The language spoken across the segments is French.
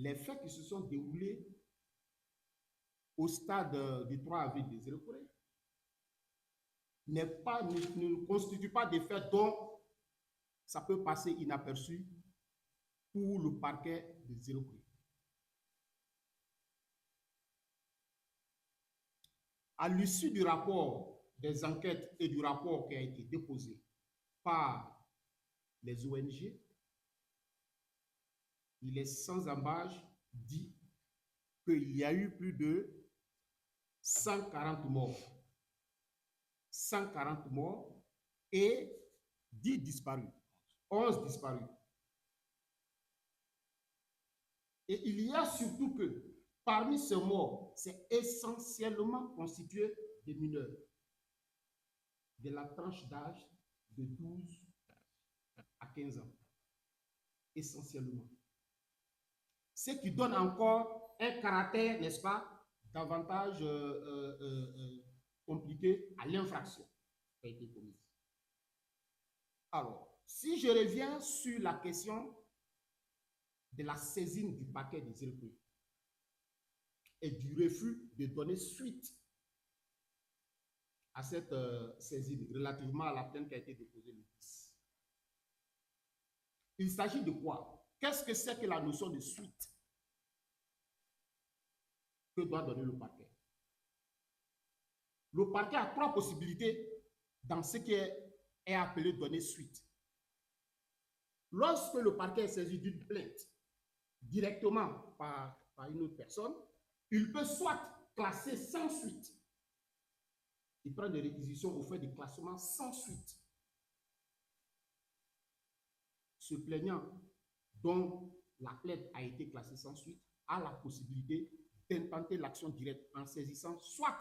les faits qui se sont déroulés au stade du 3 avril des Zéro-Corée ne constituent pas des faits dont ça peut passer inaperçu pour le parquet des Zéro-Corée. À l'issue du rapport des enquêtes et du rapport qui a été déposé par les ONG, il est sans embâche dit qu'il y a eu plus de 140 morts. 140 morts et 10 disparus, 11 disparus. Et il y a surtout que parmi ces morts, c'est essentiellement constitué des mineurs de la tranche d'âge de 12 à 15 ans, essentiellement. Ce qui donne encore un caractère, n'est-ce pas, davantage compliqué à l'infraction qui a été commise. Alors, si je reviens sur la question de la saisine du paquet des Zéro-Corée et du refus de donner suite à cette saisine relativement à la plainte qui a été déposée le 10. Il s'agit de quoi? Qu'est-ce que c'est que la notion de suite que doit donner le parquet? Le parquet a trois possibilités dans ce qui est appelé donner suite. Lorsque le parquet est saisi d'une plainte directement par une autre personne, il peut soit classer sans suite. Il prend des réquisitions au fait de classement sans suite. Ce plaignant dont la plainte a été classée sans suite a la possibilité d'intenter l'action directe en saisissant soit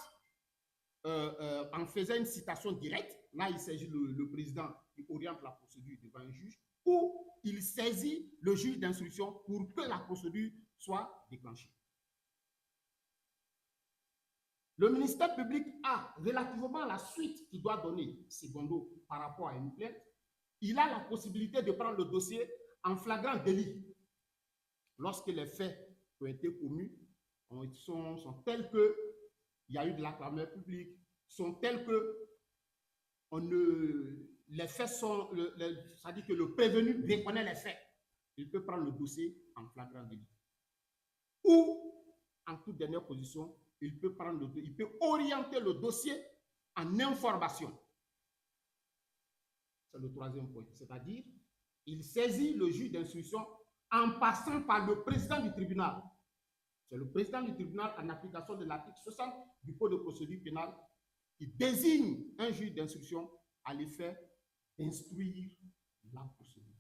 en faisant une citation directe, là il s'agit le président qui oriente la procédure devant un juge, ou il saisit le juge d'instruction pour que la procédure soit déclenchée. Le ministère public a, relativement à la suite qu'il doit donner, secondo, par rapport à une plainte, il a la possibilité de prendre le dossier en flagrant délit. Lorsque les faits qui ont été commis sont tels qu'il y a eu de la clameur publique, sont tels que les faits sont, c'est-à-dire que le prévenu reconnaît les faits, il peut prendre le dossier en flagrant délit. Ou, en toute dernière position, il peut orienter le dossier en information. C'est le troisième point. C'est-à-dire, il saisit le juge d'instruction en passant par le président du tribunal. C'est le président du tribunal, en application de l'article 60 du Code de procédure pénale, qui désigne un juge d'instruction à l'effet d'instruire la procédure.